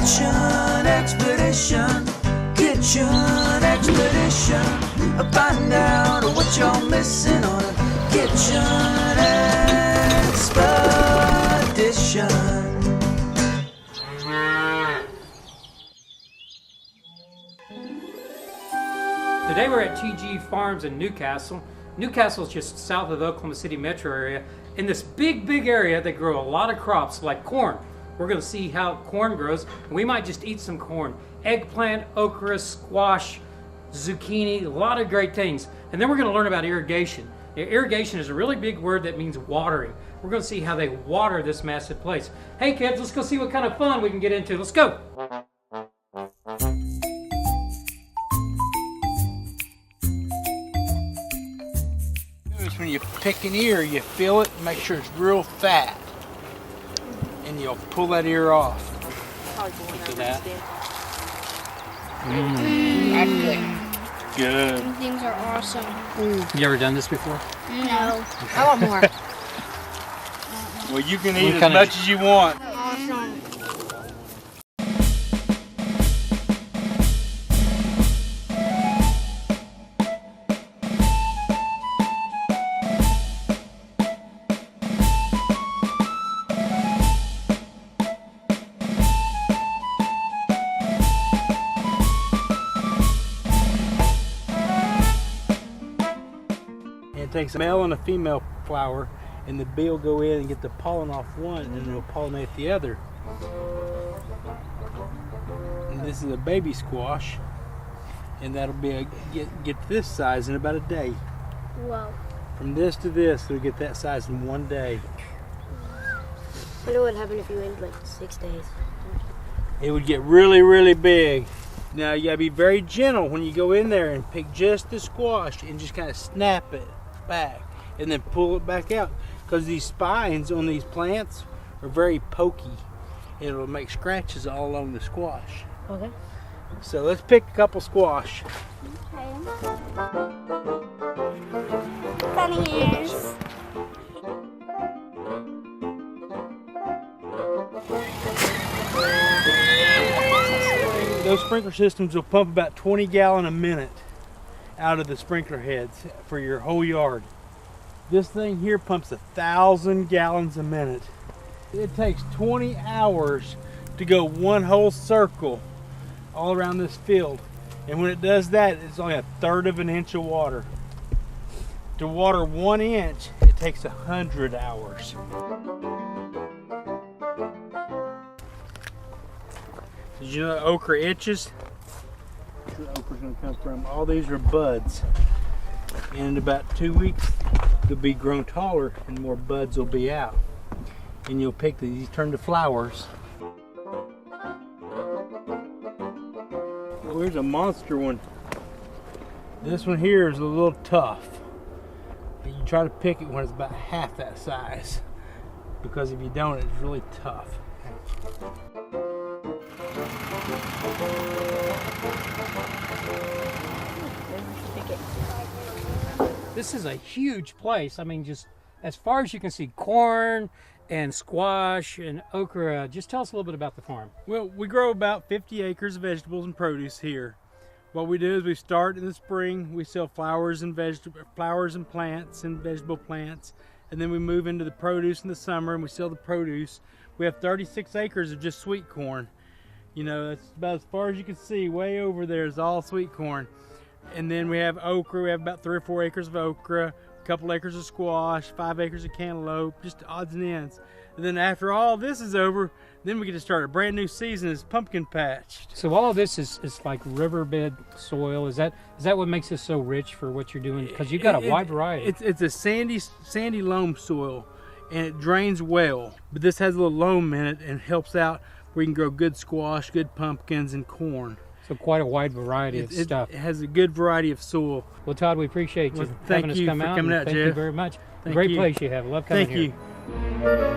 Kitchen Expedition, Kitchen Expedition. Find out what you're missing on a Kitchen Expedition. Today we're at TG Farms in Newcastle. Newcastle is just south of the Oklahoma City metro area. In this big area, they grow a lot of crops like corn. We're going to see how corn grows. We might just eat some corn. Eggplant, okra, squash, zucchini, a lot of great things. And then we're going to learn about irrigation. Irrigation is a really big word that means watering. We're going to see how they water this massive place. Hey kids, let's go see what kind of fun we can get into. Let's go. When you pick an ear, you feel it, make sure it's real fat, and you'll pull that ear off. Look at that. Good. These things are awesome. You ever done this before? No. I want more. Well, you can eat as much as you want. Awesome. It takes a male and a female flower, and the bee will go in and get the pollen off one, and it'll pollinate the other. And this is a baby squash, and that'll be get this size in about a day. Whoa. From this to this, it'll get that size in one day. I wonder what happened if you waited like 6 days. It would get really big. Now you gotta be very gentle when you go in there and pick just the squash and just kind of snap it back and then pull it back out, because these spines on these plants are very pokey. It'll make scratches all along the squash. Okay. So let's pick a couple squash. Bunny ears. Those sprinkler systems will pump about 20 gallons a minute out of the sprinkler heads for your whole yard. This thing here pumps 1,000 gallons a minute. It takes 20 hours to go one whole circle all around this field. And when it does that, it's only 1/3 of an inch of water. To water 1 inch, it takes 100 hours. Did you know that okra itches? That's where okra's gonna come from. All these are buds. And in about 2 weeks, they'll be grown taller and more buds will be out. And you'll pick these, turn to flowers. Oh, here's a monster one. This one here is a little tough. And you try to pick it when it's about half that size, because if you don't, it's really tough. This is a huge place. I mean, just as far as you can see, corn and squash and okra. Just tell us a little bit about the farm. Well, we grow about 50 acres of vegetables and produce here. What we do is we start in the spring. We sell flowers and plants and vegetable plants, and then we move into the produce in the summer and we sell the produce. We have 36 acres of just sweet corn. You know, that's about as far as you can see. Way over there is all sweet corn. And then we have okra. We have about 3 or 4 acres of okra, a couple acres of squash, 5 acres of cantaloupe, just odds and ends. And then after all this is over, then we get to start a brand new season as pumpkin patch. So all of this is like riverbed soil. Is that what makes this so rich for what you're doing? Because you've got a wide variety. It's a sandy loam soil, and it drains well. But this has a little loam in it and helps out where you can grow good squash, good pumpkins, and corn. So quite a wide variety of stuff. It has a good variety of soil. Well, Todd, we appreciate you having us come out. Thank you very much. Great place you have. Love coming here. Thank you.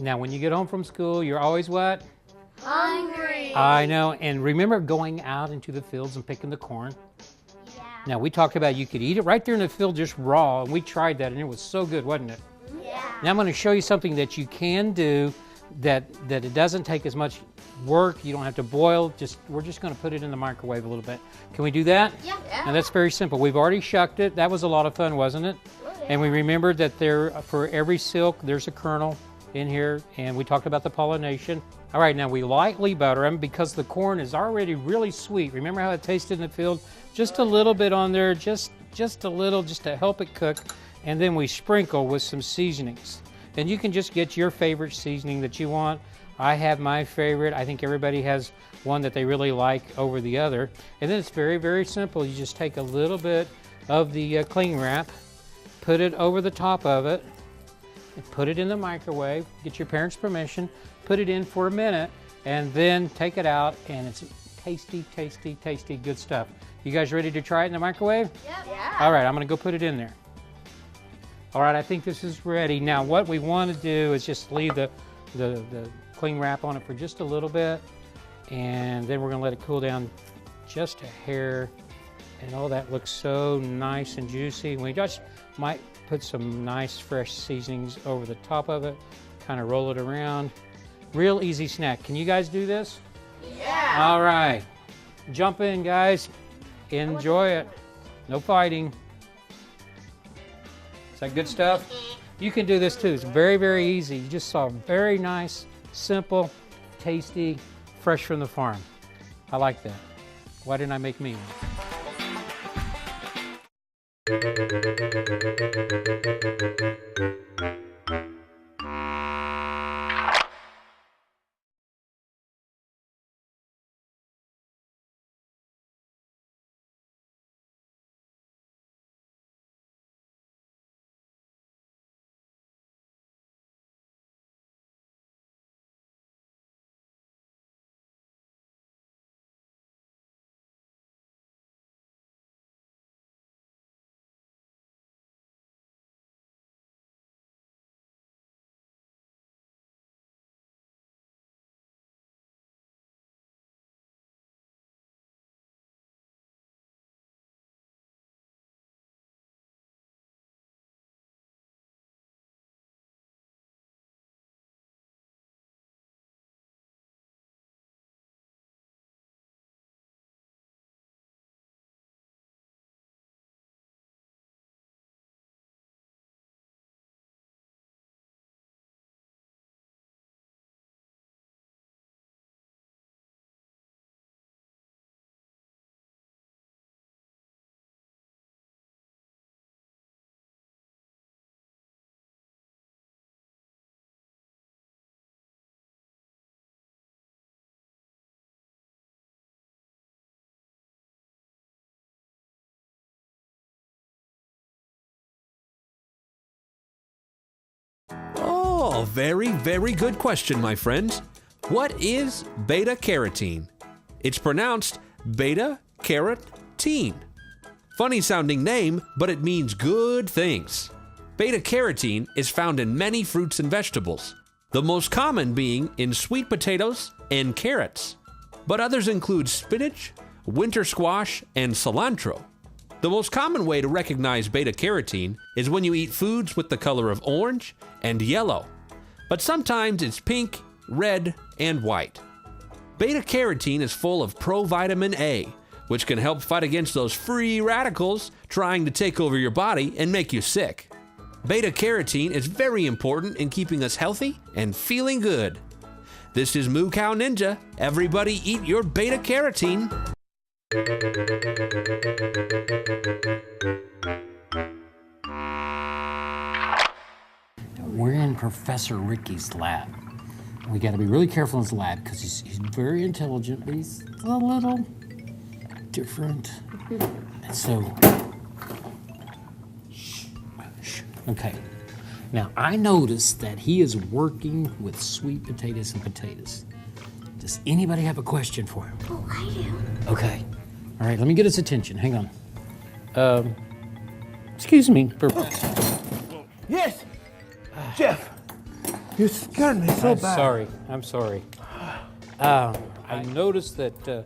Now, when you get home from school, you're always what? Hungry. I know. And remember going out into the fields and picking the corn? Yeah. Now, we talked about you could eat it right there in the field just raw, and we tried that, and it was so good, wasn't it? Yeah. Now I'm going to show you something that you can do that it doesn't take as much work. You don't have to boil. We're just going to put it in the microwave a little bit. Can we do that? Yeah. And that's very simple. We've already shucked it. That was a lot of fun, wasn't it? And we remembered that for every silk, there's a kernel in here, and we talked about the pollination. All right, now we lightly butter them because the corn is already really sweet. Remember how it tasted in the field? Just a little bit on there, just a little, just to help it cook. And then we sprinkle with some seasonings. And you can just get your favorite seasoning that you want. I have my favorite. I think everybody has one that they really like over the other. And then it's very, very simple. You just take a little bit of the cling wrap, put it over the top of it, and put it in the microwave, get your parents' permission, put it in for a minute, and then take it out, and it's tasty, tasty, tasty, good stuff. You guys ready to try it in the microwave? Yep. Yeah. All right, I'm gonna go put it in there. All right, I think this is ready. Now what we want to do is just leave the cling wrap on it for just a little bit, and then we're gonna let it cool down just a hair, and all that looks so nice and juicy. We just might put some nice fresh seasonings over the top of it, kind of roll it around. Real easy snack. Can you guys do this? Yeah. All right, jump in, guys. Enjoy it. No fighting. Is that good stuff? You can do this too. It's very, very easy. You just saw very nice, simple, tasty, fresh from the farm. I like that. Why didn't I make me one? Oh, very, very good question, my friends. What is beta-carotene? It's pronounced beta-carotene. Funny sounding name, but it means good things. Beta-carotene is found in many fruits and vegetables, the most common being in sweet potatoes and carrots. But others include spinach, winter squash, and cilantro. The most common way to recognize beta-carotene is when you eat foods with the color of orange and yellow, but sometimes it's pink, red, and white. Beta-carotene is full of provitamin A, which can help fight against those free radicals trying to take over your body and make you sick. Beta-carotene is very important in keeping us healthy and feeling good. This is Moo Cow Ninja. Everybody eat your beta-carotene. We're in Professor Ricky's lab. We got to be really careful in his lab because he's very intelligent, but he's a little different. And so, okay. Now, I noticed that he is working with sweet potatoes and potatoes. Does anybody have a question for him? Oh, I do. Okay. All right, let me get his attention. Hang on. Excuse me. Yes, Jeff. You scared me so bad. I'm sorry. I noticed that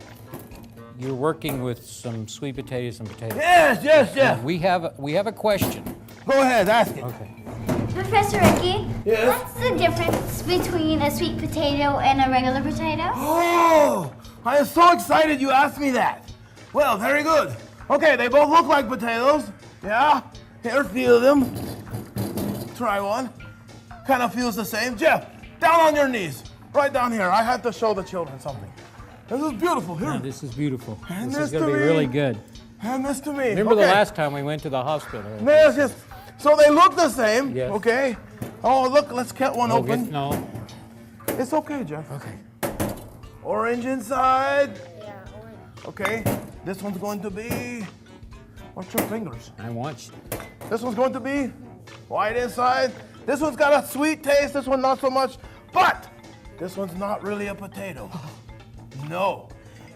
you're working with some sweet potatoes and potatoes. Yes, Jeff. We have a question. Go ahead, ask it. Okay. Professor Ricky, Yes? what's the difference between a sweet potato and a regular potato? Oh, I am so excited you asked me that. Well, very good. Okay, they both look like potatoes. Yeah, here, feel them. Try one. Kind of feels the same. Jeff, down on your knees. Right down here. I have to show the children something. This is beautiful. Here. Yeah, this is beautiful. Hand This this is going to to be me. really good. Hand this to me. Remember the Okay. last time we went to the hospital? Yes. So they look the same. Yes. Okay. Oh, look, let's cut one open. No. It's okay, Jeff. Okay. Orange inside. Yeah, orange. Okay. This one's going to be. Watch your fingers. I want you. This one's going to be white inside. This one's got a sweet taste. This one not so much. But this one's not really a potato. No.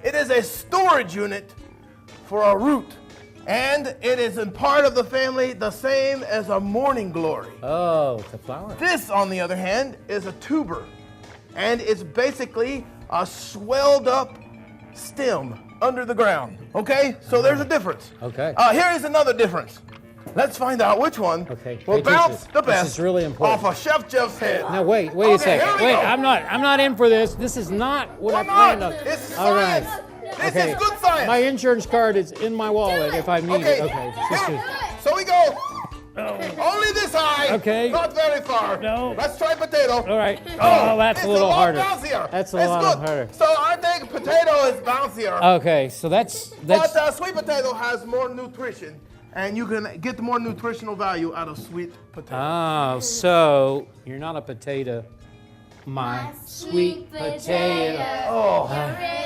It is a storage unit for a root. And it is in part of the family the same as a morning glory. Oh, it's a flower. This, on the other hand, is a tuber. And it's basically a swelled up stem under the ground. Okay? So there's a difference. Okay. Here is another difference. Let's find out which one Okay, will pay bounce attention. the This best is really important. off of Chef Jeff's head. Now wait a Okay, second. here we Wait, go. I'm not in for this. This is not what Why I planned not? on. It's All science. right. This Okay. is good science. My insurance card is in my wallet if I need Okay. it. Okay. This is- So we go. Only this high. Okay. Not very far. No. Let's try potato. all right. Oh, that's it's a little lot harder. Bouncier. That's a It's lot good. harder. So I think potato is bouncier. Okay, so that's But sweet potato has more nutrition, and you can get more nutritional value out of sweet potato. oh, so you're not a potato, my sweet potato. Oh.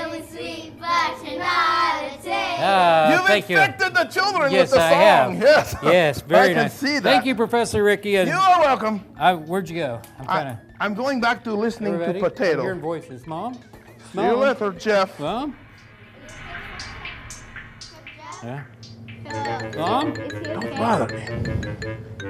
Really sweet, but you're not a potato. You've Thank you. infected the children Yes, with the I song. have. Yes. Yes, very I can nice. see that. Thank you, Professor Ricky. And You are welcome. where'd you go? I'm kind of. I'm going back to listening to potato. Hearing voices, Mom. See you later, Jeff. Mom. Yeah. Mom. Don't bother me.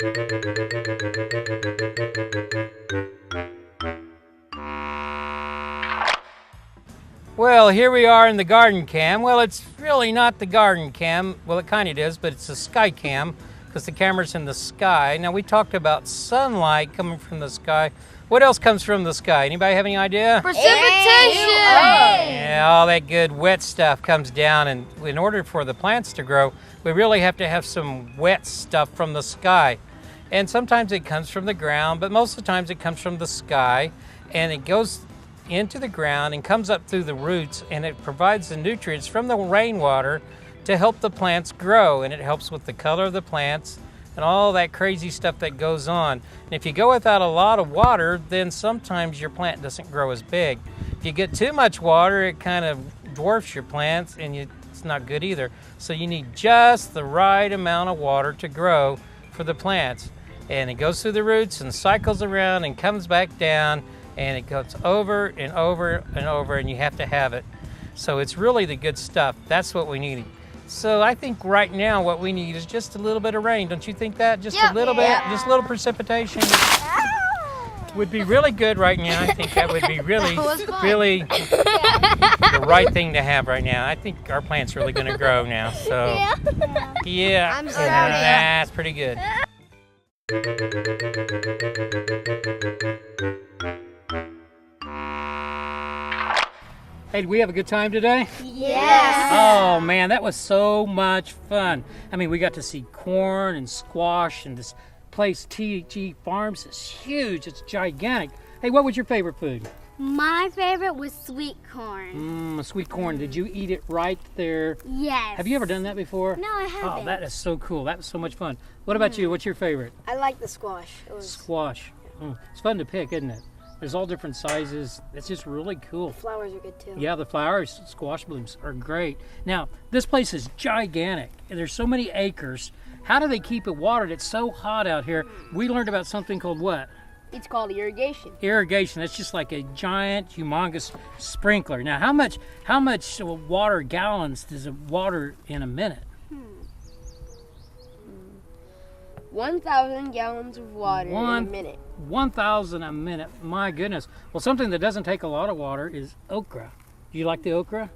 Well, here we are in the garden cam. Well, it's really not the garden cam. Well, it kind of is, but it's a sky cam because the camera's in the sky. Now, we talked about sunlight coming from the sky. What else comes from the sky? Anybody have any idea? Precipitation! Yeah, all that good wet stuff comes down, and in order for the plants to grow, we really have to have some wet stuff from the sky. And sometimes it comes from the ground, but most of the times it comes from the sky, and it goes into the ground and comes up through the roots, and it provides the nutrients from the rainwater to help the plants grow, and it helps with the color of the plants and all that crazy stuff that goes on. And if you go without a lot of water, then sometimes your plant doesn't grow as big. If you get too much water, it kind of dwarfs your plants, and it's not good either. So you need just the right amount of water to grow for the plants. And it goes through the roots and cycles around and comes back down, and it goes over and over and over, and you have to have it. So it's really the good stuff. That's what we need. So I think right now what we need is just a little bit of rain. Don't you think that? Just a little bit, just a little precipitation would be really good right now. I think that would be really the right thing to have right now. I think our plant's really going to grow now. So yeah, I'm sorry. That's pretty good. Hey, did we have a good time today? Yes. Oh man, that was so much fun. I mean, we got to see corn and squash, and this place, TG Farms, is huge. It's gigantic. Hey, what was your favorite food? My favorite was sweet corn. Sweet corn. Did you eat it right there? Yes. Have you ever done that before? No, I haven't. Oh, that is so cool. That was so much fun. What about you? What's your favorite? I like the squash. Squash. It's fun to pick, isn't it? There's all different sizes. It's just really cool. Flowers are good too. Yeah, the flowers, squash blooms are great. Now, this place is gigantic, and there's so many acres. How do they keep it watered? It's so hot out here. We learned about something called what? It's called irrigation. Irrigation. That's just like a giant, humongous sprinkler. Now, how much water gallons does it water in a minute? 1,000 gallons of water in a minute. 1,000 a minute. My goodness. Well, something that doesn't take a lot of water is okra. Do you like the okra?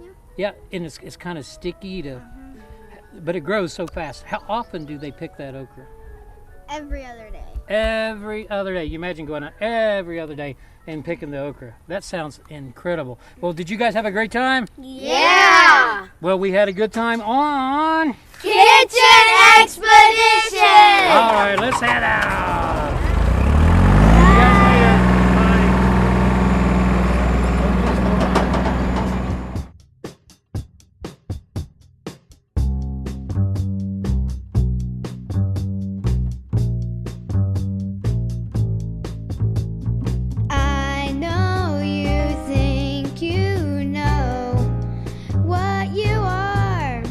Yeah. Yeah, and it's kind of sticky but it grows so fast. How often do they pick that okra? Every other day. Every other day. You imagine going out every other day and picking the okra. That sounds incredible. Well, did you guys have a great time? Yeah. Well, we had a good time on Kitchen Expedition. All right, let's head out. See you guys later. I know you think you know what you are,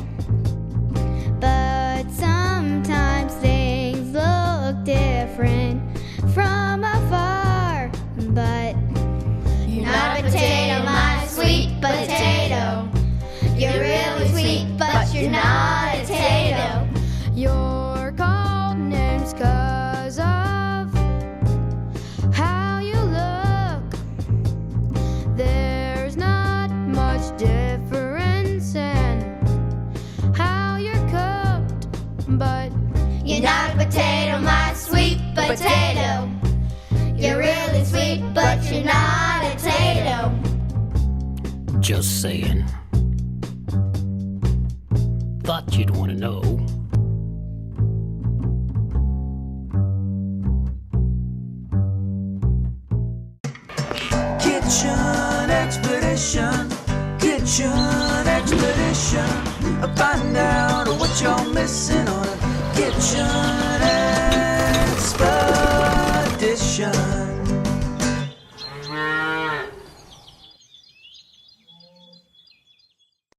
but sometimes things look different from afar. But you're not a potato, my sweet potato. You're really sweet, but you're not a potato. You're called names 'cause of how you look. There's not much difference in how you're cooked, but you're not a potato, my sweet potato. You're really sweet, but you're not a potato. Just saying. Thought you'd want to know. Kitchen Expedition, Kitchen Expedition. Find out what you're missing on a Kitchen